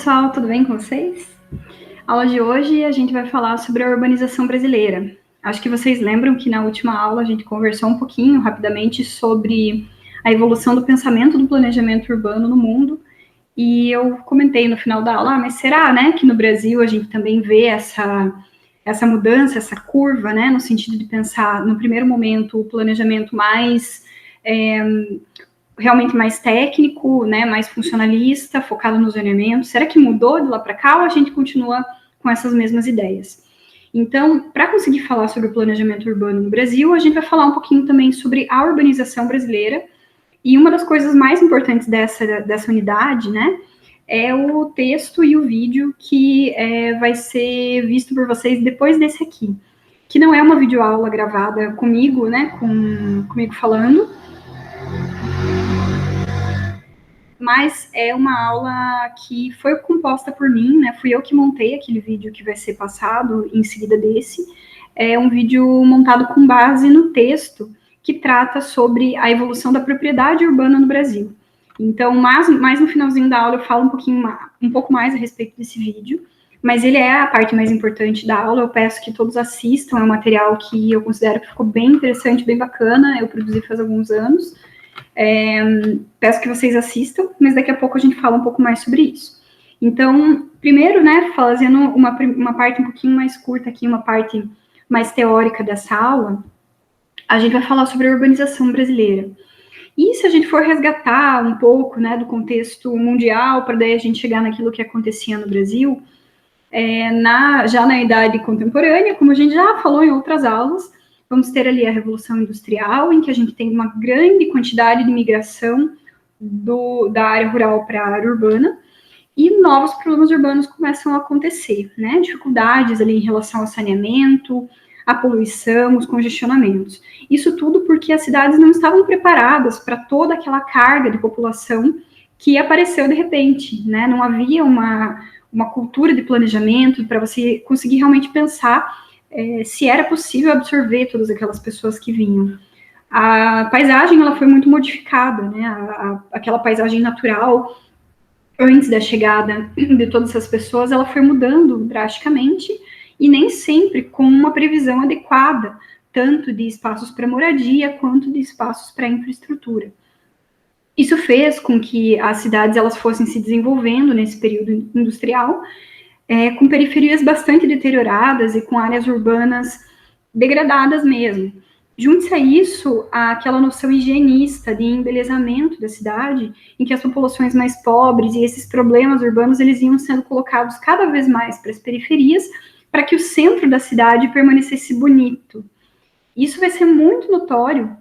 pessoal, tudo bem com vocês? A aula de hoje a gente vai falar sobre a urbanização brasileira. Acho que vocês lembram que na última aula a gente conversou um pouquinho, rapidamente, sobre a evolução do pensamento do planejamento urbano no mundo, e eu comentei no final da aula, mas será, né, que no Brasil a gente também vê essa mudança, essa curva, né, no sentido de pensar, no primeiro momento, o planejamento mais realmente mais técnico, né, mais funcionalista, focado no zoneamento. Será que mudou de lá para cá ou a gente continua com essas mesmas ideias? Então, para conseguir falar sobre o planejamento urbano no Brasil, a gente vai falar um pouquinho também sobre a urbanização brasileira. E uma das coisas mais importantes dessa unidade, né, é o texto e o vídeo que vai ser visto por vocês depois desse aqui, que não é uma videoaula gravada comigo, né, comigo falando, mas é uma aula que foi composta por mim, né? Fui eu que montei aquele vídeo que vai ser passado em seguida desse. É um vídeo montado com base no texto que trata sobre a evolução da propriedade urbana no Brasil. Então, mais no finalzinho da aula eu falo um pouco mais a respeito desse vídeo, mas ele é a parte mais importante da aula. Eu peço que todos assistam, é um material que eu considero que ficou bem interessante, bem bacana, eu produzi faz alguns anos. Peço que vocês assistam, mas daqui a pouco a gente fala um pouco mais sobre isso. Então, primeiro, né, fazendo uma parte um pouquinho mais curta aqui, uma parte mais teórica dessa aula, a gente vai falar sobre a urbanização brasileira. E se a gente for resgatar um pouco, né, do contexto mundial, para daí a gente chegar naquilo que acontecia no Brasil, já na idade contemporânea, como a gente já falou em outras aulas, vamos ter ali a Revolução Industrial, em que a gente tem uma grande quantidade de migração da área rural para a área urbana, e novos problemas urbanos começam a acontecer, né? Dificuldades ali em relação ao saneamento, a poluição, os congestionamentos. Isso tudo porque as cidades não estavam preparadas para toda aquela carga de população que apareceu de repente, né? Não havia uma cultura de planejamento para você conseguir realmente pensar se era possível absorver todas aquelas pessoas que vinham. A paisagem ela foi muito modificada, né? Aquela paisagem natural antes da chegada de todas essas pessoas, ela foi mudando drasticamente e nem sempre com uma previsão adequada, tanto de espaços para moradia quanto de espaços para infraestrutura. Isso fez com que as cidades elas fossem se desenvolvendo nesse período industrial, com periferias bastante deterioradas e com áreas urbanas degradadas mesmo. Junte-se a isso aquela noção higienista de embelezamento da cidade, em que as populações mais pobres e esses problemas urbanos eles iam sendo colocados cada vez mais para as periferias, para que o centro da cidade permanecesse bonito. Isso vai ser muito notório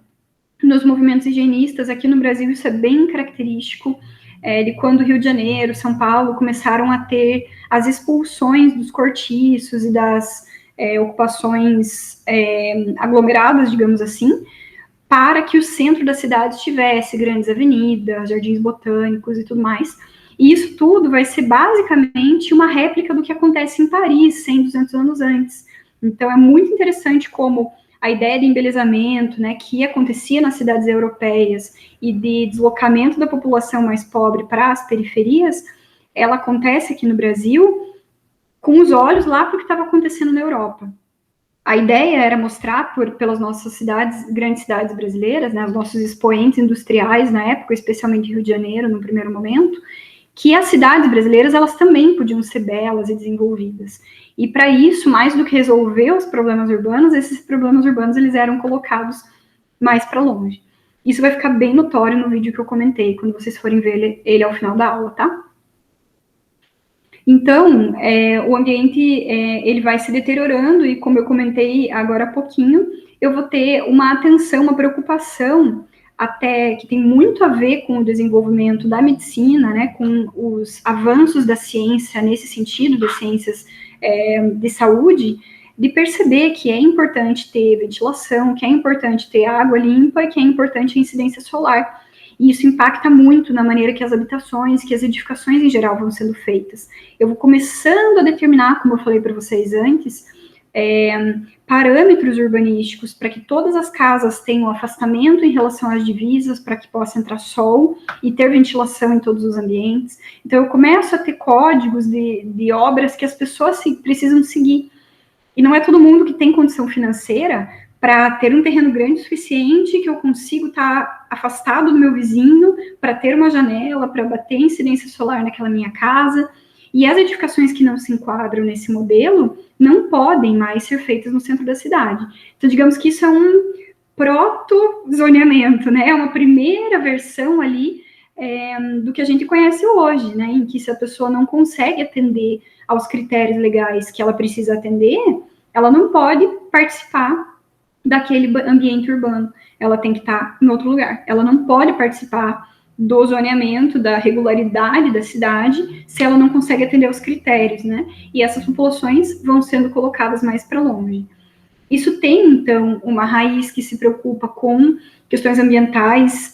nos movimentos higienistas. Aqui no Brasil isso é bem característico, de quando Rio de Janeiro, São Paulo começaram a ter as expulsões dos cortiços e das ocupações aglomeradas, digamos assim, para que o centro da cidade tivesse grandes avenidas, jardins botânicos e tudo mais. E isso tudo vai ser basicamente uma réplica do que acontece em Paris 100, 200 anos antes. Então é muito interessante como a ideia de embelezamento, né, que acontecia nas cidades europeias e de deslocamento da população mais pobre para as periferias, ela acontece aqui no Brasil com os olhos lá para o que estava acontecendo na Europa. A ideia era mostrar pelas nossas cidades, grandes cidades brasileiras, né, os nossos expoentes industriais na época, especialmente Rio de Janeiro, no primeiro momento, que as cidades brasileiras elas também podiam ser belas e desenvolvidas. E para isso, mais do que resolver os problemas urbanos, esses problemas urbanos eles eram colocados mais para longe. Isso vai ficar bem notório no vídeo que eu comentei, quando vocês forem ver ele ao final da aula, tá? Então, o ambiente ele vai se deteriorando e, como eu comentei agora há pouquinho, eu vou ter uma atenção, uma preocupação até que tem muito a ver com o desenvolvimento da medicina, né, com os avanços da ciência nesse sentido, das ciências de saúde, de perceber que é importante ter ventilação, que é importante ter água limpa e que é importante a incidência solar. E isso impacta muito na maneira que as habitações, que as edificações em geral vão sendo feitas. Eu vou começando a determinar, como eu falei para vocês antes, parâmetros urbanísticos para que todas as casas tenham afastamento em relação às divisas, para que possa entrar sol e ter ventilação em todos os ambientes. Então, eu começo a ter códigos de obras que as pessoas precisam seguir. E não é todo mundo que tem condição financeira para ter um terreno grande o suficiente que eu consigo estar afastado do meu vizinho, para ter uma janela, para bater incidência solar naquela minha casa. E as edificações que não se enquadram nesse modelo não podem mais ser feitas no centro da cidade. Então, digamos que isso é um proto-zoneamento, né? É uma primeira versão ali do que a gente conhece hoje, né? Em que se a pessoa não consegue atender aos critérios legais que ela precisa atender, ela não pode participar daquele ambiente urbano. Ela tem que estar em outro lugar. Ela não pode participar do zoneamento, da regularidade da cidade, se ela não consegue atender aos critérios, né? E essas populações vão sendo colocadas mais para longe. Isso tem, então, uma raiz que se preocupa com questões ambientais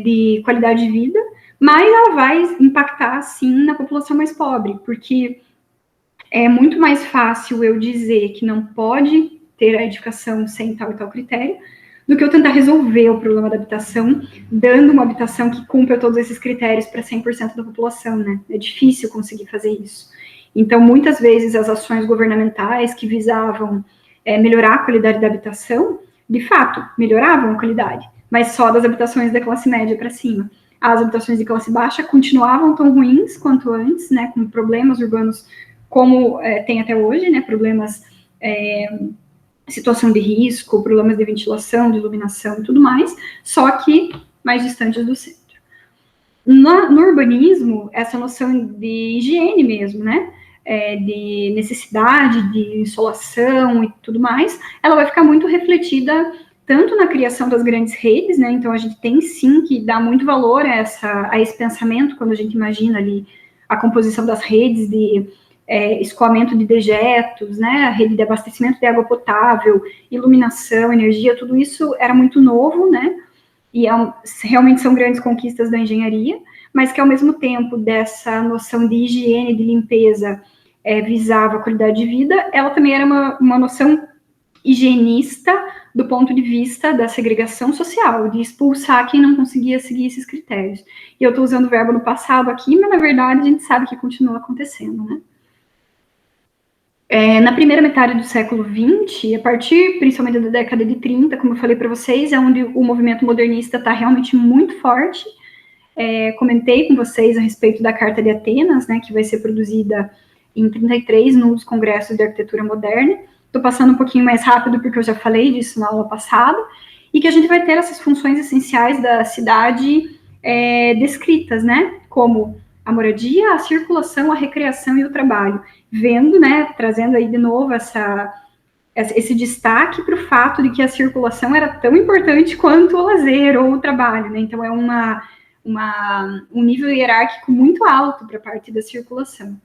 de qualidade de vida, mas ela vai impactar, sim, na população mais pobre, porque é muito mais fácil eu dizer que não pode ter a edificação sem tal e tal critério, do que eu tentar resolver o problema da habitação, dando uma habitação que cumpra todos esses critérios para 100% da população, né? É difícil conseguir fazer isso. Então, muitas vezes, as ações governamentais que visavam melhorar a qualidade da habitação, de fato, melhoravam a qualidade, mas só das habitações da classe média para cima. As habitações de classe baixa continuavam tão ruins quanto antes, né? Com problemas urbanos como tem até hoje, né? Problemas situação de risco, problemas de ventilação, de iluminação e tudo mais, só que mais distantes do centro. No urbanismo, essa noção de higiene mesmo, né, de necessidade de insolação e tudo mais, ela vai ficar muito refletida tanto na criação das grandes redes, né, então a gente tem sim que dar muito valor a esse pensamento quando a gente imagina ali a composição das redes de escoamento de dejetos, né, a rede de abastecimento de água potável, iluminação, energia, tudo isso era muito novo, né, e realmente são grandes conquistas da engenharia, mas que ao mesmo tempo dessa noção de higiene, de limpeza, visava a qualidade de vida, ela também era uma noção higienista do ponto de vista da segregação social, de expulsar quem não conseguia seguir esses critérios. E eu estou usando o verbo no passado aqui, mas na verdade a gente sabe que continua acontecendo, né? Na primeira metade do século XX, a partir principalmente da década de 30, como eu falei para vocês, é onde o movimento modernista está realmente muito forte. Comentei com vocês a respeito da Carta de Atenas, né, que vai ser produzida em 33 nos Congressos de Arquitetura Moderna. Estou passando um pouquinho mais rápido porque eu já falei disso na aula passada, e que a gente vai ter essas funções essenciais da cidade descritas, né, como a moradia, a circulação, a recreação e o trabalho, vendo, né, trazendo aí de novo esse destaque para o fato de que a circulação era tão importante quanto o lazer ou o trabalho, né, então é um nível hierárquico muito alto para a parte da circulação.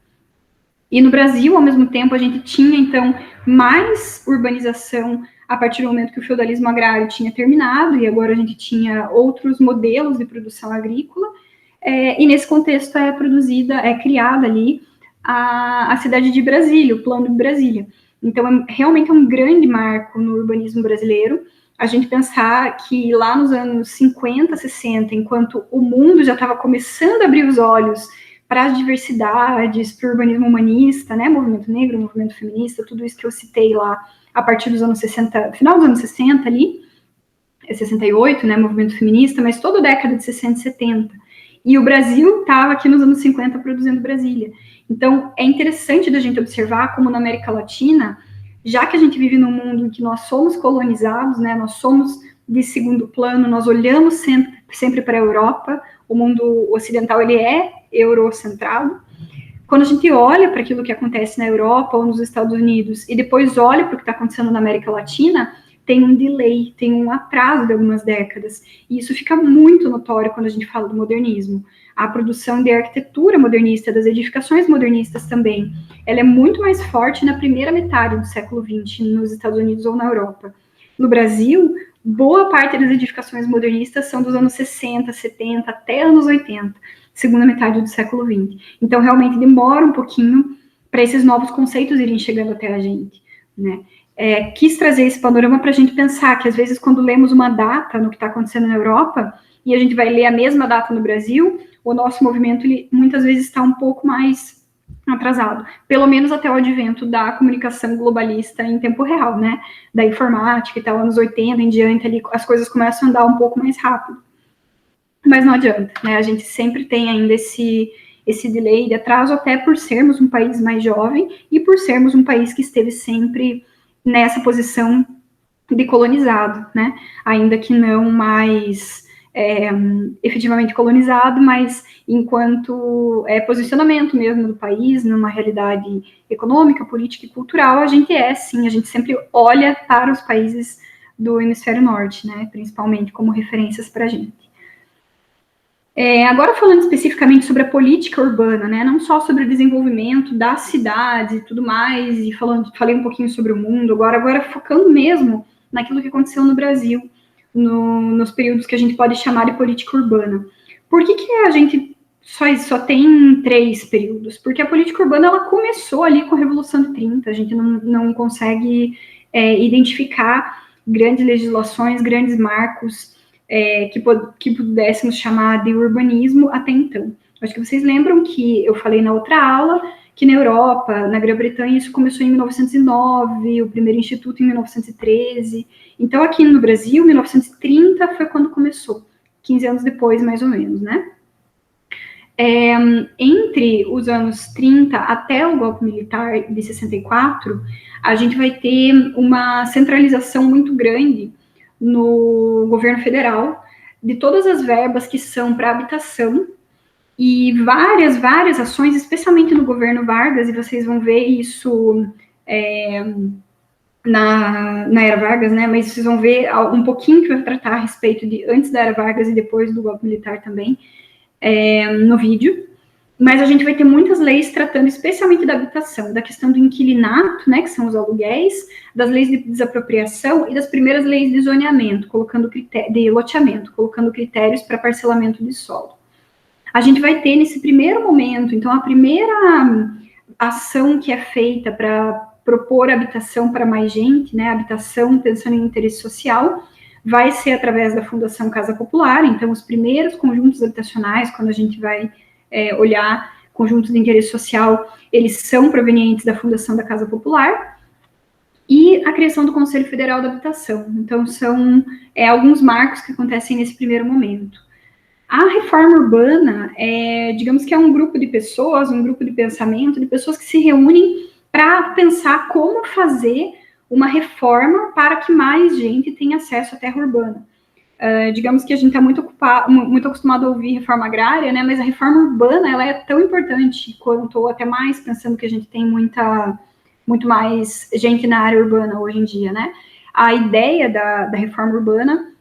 E no Brasil, ao mesmo tempo, a gente tinha, então, mais urbanização a partir do momento que o feudalismo agrário tinha terminado, e agora a gente tinha outros modelos de produção agrícola, e nesse contexto é criada ali a cidade de Brasília, o Plano de Brasília. Então, realmente é um grande marco no urbanismo brasileiro, a gente pensar que lá nos anos 50, 60, enquanto o mundo já estava começando a abrir os olhos para as diversidades, para o urbanismo humanista, né, movimento negro, movimento feminista, tudo isso que eu citei lá a partir dos anos 60, final dos anos 60 ali, 68, né, movimento feminista, mas toda a década de 60 e 70. E o Brasil estava aqui nos anos 50 produzindo Brasília. Então, é interessante da gente observar como na América Latina, já que a gente vive num mundo em que nós somos colonizados, né, nós somos de segundo plano, nós olhamos sempre para a Europa, o mundo ocidental ele é eurocentrado. Quando a gente olha para aquilo que acontece na Europa ou nos Estados Unidos e depois olha para o que está acontecendo na América Latina, tem um delay, tem um atraso de algumas décadas. E isso fica muito notório quando a gente fala do modernismo. A produção de arquitetura modernista, das edificações modernistas também, ela é muito mais forte na primeira metade do século XX, nos Estados Unidos ou na Europa. No Brasil, boa parte das edificações modernistas são dos anos 60, 70, até anos 80, segunda metade do século XX. Então, realmente demora um pouquinho para esses novos conceitos irem chegando até a gente. né? Quis trazer esse panorama para a gente pensar que, às vezes, quando lemos uma data no que está acontecendo na Europa, e a gente vai ler a mesma data no Brasil, o nosso movimento, ele, muitas vezes, está um pouco mais atrasado, pelo menos até o advento da comunicação globalista em tempo real, né? Da informática e tal, anos 80 em diante, ali, as coisas começam a andar um pouco mais rápido. Mas não adianta, né? A gente sempre tem ainda esse delay de atraso, até por sermos um país mais jovem e por sermos um país que esteve sempre nessa posição de colonizado, né? Ainda que não mais efetivamente colonizado, mas enquanto posicionamento mesmo do país, numa realidade econômica, política e cultural, a gente sim, a gente sempre olha para os países do hemisfério norte, né? Principalmente como referências para a gente. Agora falando especificamente sobre a política urbana, né, não só sobre o desenvolvimento das cidades e tudo mais, e falei um pouquinho sobre o mundo, agora focando mesmo naquilo que aconteceu no Brasil, nos períodos que a gente pode chamar de política urbana. Por que a gente só tem 3 períodos? Porque a política urbana ela começou ali com a Revolução de 30, a gente não consegue identificar grandes legislações, grandes marcos que pudéssemos chamar de urbanismo até então. Acho que vocês lembram que eu falei na outra aula que na Europa, na Grã-Bretanha, isso começou em 1909, o primeiro instituto em 1913. Então, aqui no Brasil, 1930 foi quando começou, 15 anos depois, mais ou menos, né? Entre os anos 30 até o golpe militar de 64, a gente vai ter uma centralização muito grande no governo federal de todas as verbas que são para habitação e várias ações, especialmente no governo Vargas, e vocês vão ver isso na Era Vargas, né? Mas vocês vão ver um pouquinho que vai tratar a respeito de antes da Era Vargas e depois do golpe militar também, no vídeo. Mas a gente vai ter muitas leis tratando especialmente da habitação, da questão do inquilinato, né, que são os aluguéis, das leis de desapropriação e das primeiras leis de zoneamento, de loteamento, colocando critérios para parcelamento de solo. A gente vai ter nesse primeiro momento, então, a primeira ação que é feita para propor habitação para mais gente, né, habitação pensando em interesse social, vai ser através da Fundação Casa Popular. Então, os primeiros conjuntos habitacionais, quando a gente vai olhar conjuntos de interesse social, eles são provenientes da Fundação da Casa Popular, e a criação do Conselho Federal da Habitação. Então, são alguns marcos que acontecem nesse primeiro momento. A reforma urbana, digamos que é um grupo de pessoas, um grupo de pensamento, de pessoas que se reúnem para pensar como fazer uma reforma para que mais gente tenha acesso à terra urbana. Digamos que a gente está muito acostumado a ouvir reforma agrária, né? Mas a reforma urbana ela é tão importante quanto, ou até mais, pensando que a gente tem muito mais gente na área urbana hoje em dia, né? A ideia da reforma urbana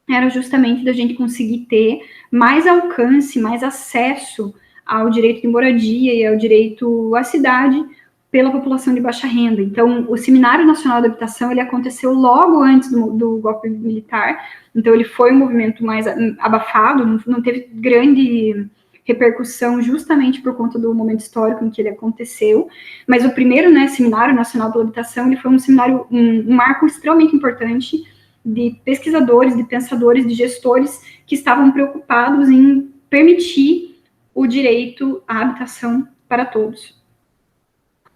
era justamente da gente conseguir ter mais alcance, mais acesso ao direito de moradia e ao direito à cidade pela população de baixa renda. Então, o Seminário Nacional da Habitação, ele aconteceu logo antes do golpe militar, então ele foi um movimento mais abafado, não teve grande repercussão justamente por conta do momento histórico em que ele aconteceu, mas o primeiro, né, Seminário Nacional da Habitação, ele foi um marco extremamente importante de pesquisadores, de pensadores, de gestores que estavam preocupados em permitir o direito à habitação para todos.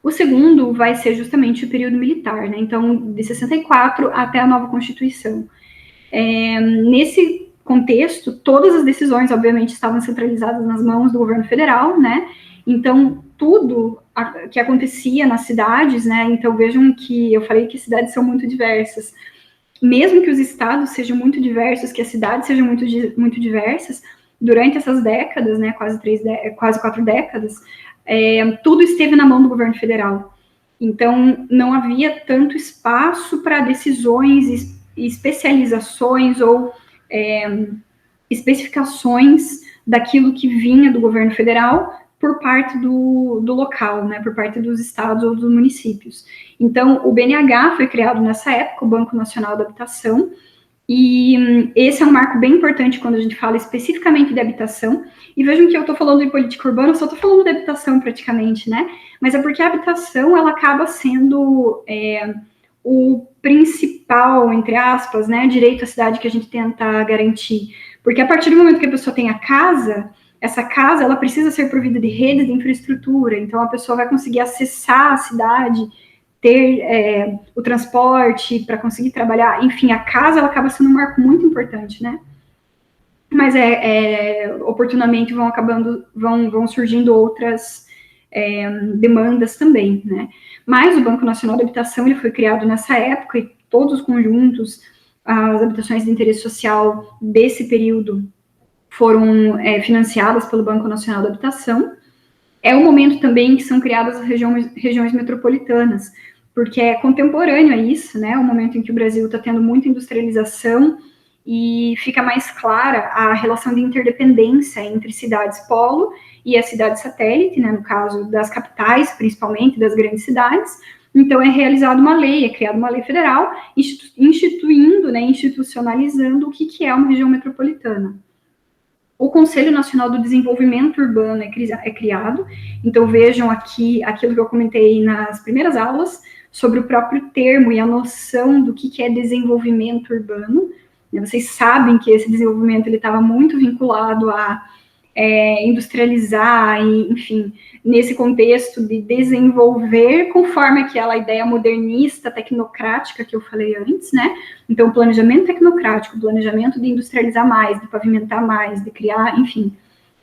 O segundo vai ser justamente o período militar, né? Então, de 64 até a nova Constituição. Nesse contexto, todas as decisões, obviamente, estavam centralizadas nas mãos do governo federal, né? Então, tudo que acontecia nas cidades, né? Então, vejam que eu falei que as cidades são muito diversas. Mesmo que os estados sejam muito diversos, que as cidades sejam muito diversas, durante essas décadas, né? Quase 4 décadas, tudo esteve na mão do governo federal. Então, não havia tanto espaço para decisões e especializações ou especificações daquilo que vinha do governo federal por parte do local, né, por parte dos estados ou dos municípios. Então, o BNH foi criado nessa época, o Banco Nacional da Habitação, E esse é um marco bem importante quando a gente fala especificamente de habitação. E vejam que eu estou falando de política urbana, eu só estou falando de habitação praticamente, né? Mas é porque a habitação, ela acaba sendo o principal, entre aspas, né, direito à cidade que a gente tenta garantir. Porque a partir do momento que a pessoa tem a casa, essa casa, ela precisa ser provida de redes de infraestrutura. Então, a pessoa vai conseguir acessar a cidade, ter o transporte para conseguir trabalhar, enfim, a casa ela acaba sendo um marco muito importante, né? Mas oportunamente vão surgindo outras demandas também, né? Mas o Banco Nacional da Habitação ele foi criado nessa época e todos os conjuntos, as habitações de interesse social desse período foram financiadas pelo Banco Nacional da Habitação. É o momento também que são criadas as regiões metropolitanas, porque é contemporâneo a isso, né? O momento em que o Brasil está tendo muita industrialização e fica mais clara a relação de interdependência entre cidades polo e as cidades satélite, né? No caso das capitais, principalmente das grandes cidades. Então é realizada uma lei, é criada uma lei federal instituindo, né? Institucionalizando o que é uma região metropolitana. O Conselho Nacional do Desenvolvimento Urbano é criado, então vejam aqui aquilo que eu comentei nas primeiras aulas sobre o próprio termo e a noção do que é desenvolvimento urbano. Vocês sabem que esse desenvolvimento ele estava muito vinculado a industrializar, e, enfim, nesse contexto de desenvolver conforme aquela ideia modernista, tecnocrática que eu falei antes, né? Então, planejamento tecnocrático, planejamento de industrializar mais, de pavimentar mais, de criar, enfim,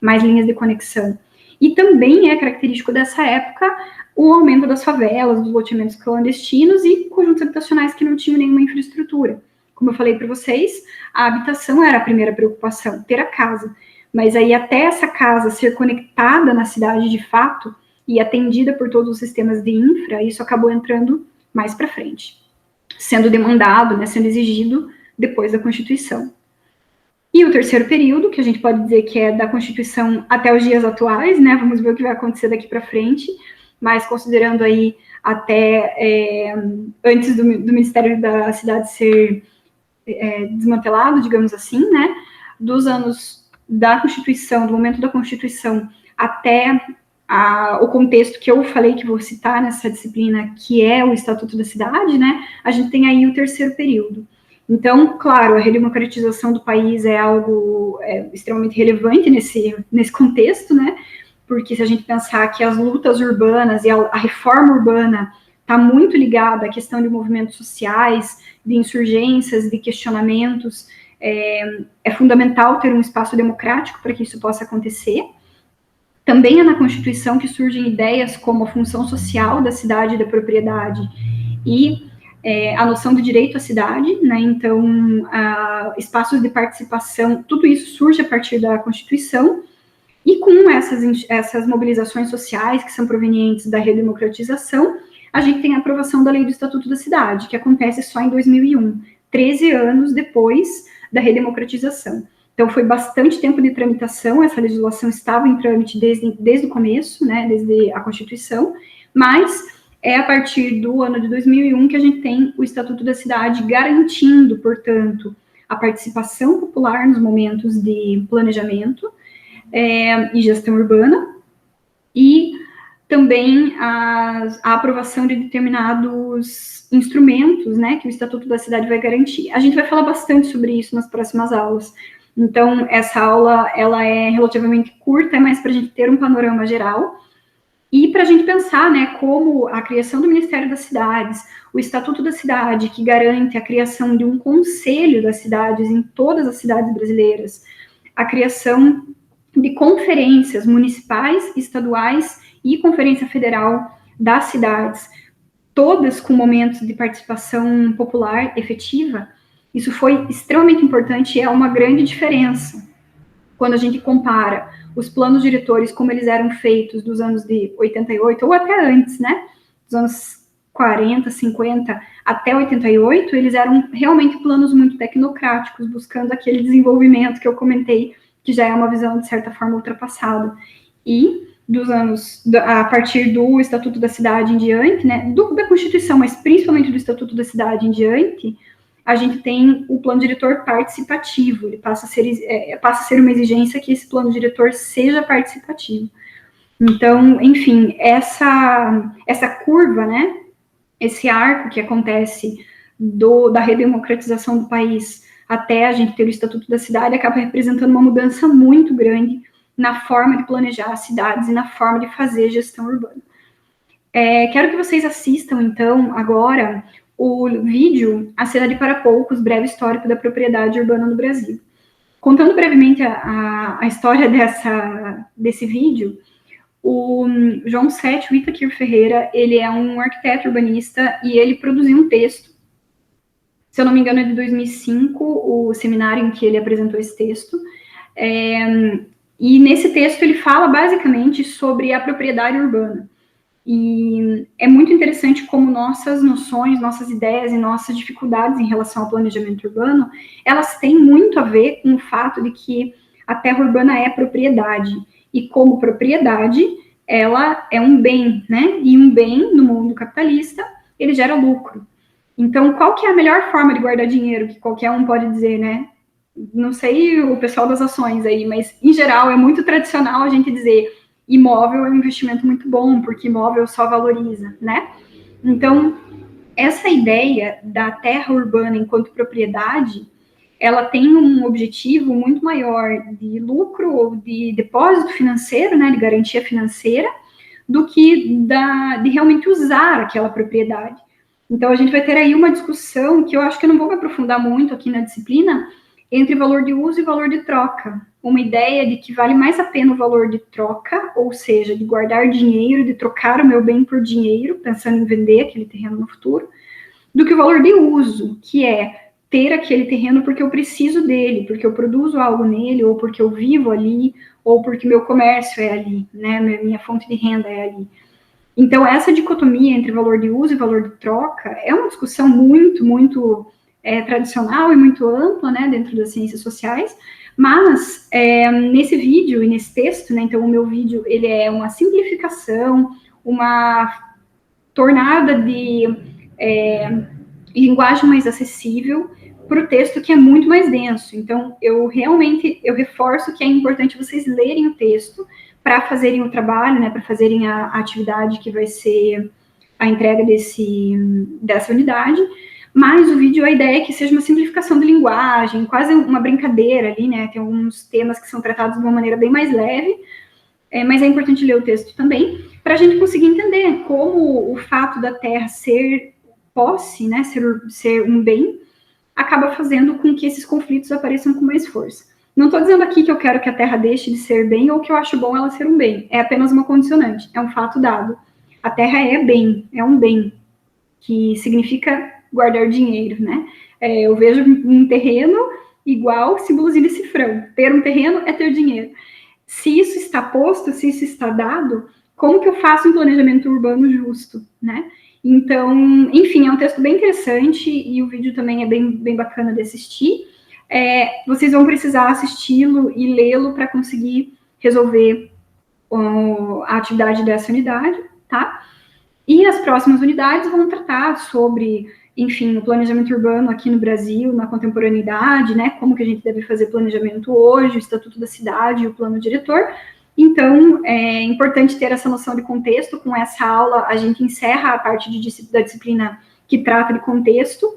mais linhas de conexão. E também é característico dessa época o aumento das favelas, dos loteamentos clandestinos e conjuntos habitacionais que não tinham nenhuma infraestrutura. Como eu falei para vocês, a habitação era a primeira preocupação, ter a casa. Mas aí até essa casa ser conectada na cidade de fato e atendida por todos os sistemas de infra, isso acabou entrando mais para frente, sendo demandado, né, sendo exigido depois da Constituição. E o terceiro período, que a gente pode dizer que é da Constituição até os dias atuais, né, vamos ver o que vai acontecer daqui para frente, mas considerando aí até antes do Ministério da Cidade ser desmantelado, digamos assim, né, dos anos da Constituição, do momento da Constituição até o contexto que eu falei que vou citar nessa disciplina, que é o Estatuto da Cidade, né, a gente tem aí o terceiro período. Então, claro, a redemocratização do país é algo extremamente relevante nesse contexto, né, porque se a gente pensar que as lutas urbanas e a reforma urbana está muito ligada à questão de movimentos sociais, de insurgências, de questionamentos, é fundamental ter um espaço democrático para que isso possa acontecer. Também é na Constituição que surgem ideias como a função social da cidade e da propriedade e a noção do direito à cidade, né? Então, espaços de participação, tudo isso surge a partir da Constituição, e com essas mobilizações sociais que são provenientes da redemocratização, a gente tem a aprovação da Lei do Estatuto da Cidade, que acontece só em 2001, 13 anos depois da redemocratização. Então, foi bastante tempo de tramitação, essa legislação estava em trâmite desde o começo, né, desde a Constituição, mas é a partir do ano de 2001 que a gente tem o Estatuto da Cidade garantindo, portanto, a participação popular nos momentos de planejamento e gestão urbana, e também a aprovação de determinados instrumentos, né, que o Estatuto da Cidade vai garantir. A gente vai falar bastante sobre isso nas próximas aulas. Então, essa aula, ela é relativamente curta, é mais para a gente ter um panorama geral e para a gente pensar, né, como a criação do Ministério das Cidades, o Estatuto da Cidade, que garante a criação de um conselho das cidades em todas as cidades brasileiras, a criação de conferências municipais, estaduais e Conferência Federal das cidades, todas com momentos de participação popular efetiva, isso foi extremamente importante e é uma grande diferença quando a gente compara os planos diretores como eles eram feitos dos anos de 88, ou até antes, né, dos anos 40, 50 até 88, eles eram realmente planos muito tecnocráticos, buscando aquele desenvolvimento que eu comentei, que já é uma visão, de certa forma, ultrapassada. E a partir do Estatuto da Cidade em diante, né, da Constituição, mas principalmente do Estatuto da Cidade em diante, a gente tem o plano diretor participativo, ele passa a ser uma exigência que esse plano diretor seja participativo. Então, enfim, essa curva, né, esse arco que acontece da redemocratização do país até a gente ter o Estatuto da Cidade, acaba representando uma mudança muito grande na forma de planejar as cidades e na forma de fazer gestão urbana. Quero que vocês assistam, então, agora, o vídeo A Cidade para Poucos, breve histórico da propriedade urbana no Brasil. Contando brevemente a história desse vídeo, o João Sete Whittaker Ferreira, ele é um arquiteto urbanista e ele produziu um texto, se eu não me engano é de 2005, o seminário em que ele apresentou esse texto, e nesse texto ele fala basicamente sobre a propriedade urbana. E é muito interessante como nossas noções, nossas ideias e nossas dificuldades em relação ao planejamento urbano, elas têm muito a ver com o fato de que a terra urbana é propriedade. E como propriedade, ela é um bem, né? E um bem, no mundo capitalista, ele gera lucro. Então, qual que é a melhor forma de guardar dinheiro, que qualquer um pode dizer, né? Não sei o pessoal das ações aí, mas, em geral, é muito tradicional a gente dizer imóvel é um investimento muito bom, porque imóvel só valoriza, né? Então, essa ideia da terra urbana enquanto propriedade, ela tem um objetivo muito maior de lucro ou de depósito financeiro, né, de garantia financeira, do que de realmente usar aquela propriedade. Então, a gente vai ter aí uma discussão que eu acho que eu não vou me aprofundar muito aqui na disciplina, entre valor de uso e valor de troca. Uma ideia de que vale mais a pena o valor de troca, ou seja, de guardar dinheiro, de trocar o meu bem por dinheiro, pensando em vender aquele terreno no futuro, do que o valor de uso, que é ter aquele terreno porque eu preciso dele, porque eu produzo algo nele, ou porque eu vivo ali, ou porque meu comércio é ali, né? Minha fonte de renda é ali. Então, essa dicotomia entre valor de uso e valor de troca é uma discussão muito tradicional e muito ampla, né, dentro das ciências sociais, mas nesse vídeo e nesse texto, né, então o meu vídeo, ele é uma simplificação, uma tornada de linguagem mais acessível para o texto que é muito mais denso. Então, eu reforço que é importante vocês lerem o texto para fazerem o trabalho, né, para fazerem a atividade que vai ser a entrega dessa unidade, mas o vídeo, a ideia é que seja uma simplificação de linguagem, quase uma brincadeira ali, né, tem alguns temas que são tratados de uma maneira bem mais leve, mas é importante ler o texto também, para a gente conseguir entender como o fato da terra ser posse, né, ser um bem, acaba fazendo com que esses conflitos apareçam com mais força. Não estou dizendo aqui que eu quero que a terra deixe de ser bem ou que eu acho bom ela ser um bem. É apenas uma condicionante, é um fato dado. A terra é bem, é um bem, que significa guardar dinheiro, né? Eu vejo um terreno igual símbolozinho de cifrão. Ter um terreno é ter dinheiro. Se isso está posto, se isso está dado, como que eu faço um planejamento urbano justo, né? Então, enfim, é um texto bem interessante e o vídeo também é bem bacana de assistir. Vocês vão precisar assisti-lo e lê-lo para conseguir resolver a atividade dessa unidade, tá? E as próximas unidades vão tratar sobre, enfim, o planejamento urbano aqui no Brasil, na contemporaneidade, né? Como que a gente deve fazer planejamento hoje, o Estatuto da Cidade e o Plano Diretor. Então, é importante ter essa noção de contexto. Com essa aula, a gente encerra a parte da disciplina que trata de contexto.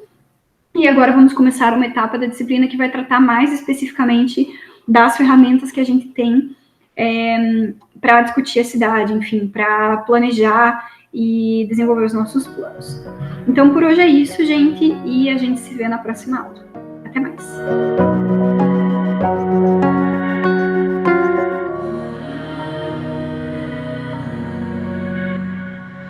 E agora vamos começar uma etapa da disciplina que vai tratar mais especificamente das ferramentas que a gente tem para discutir a cidade, enfim, para planejar e desenvolver os nossos planos. Então, por hoje é isso, gente, e a gente se vê na próxima aula. Até mais!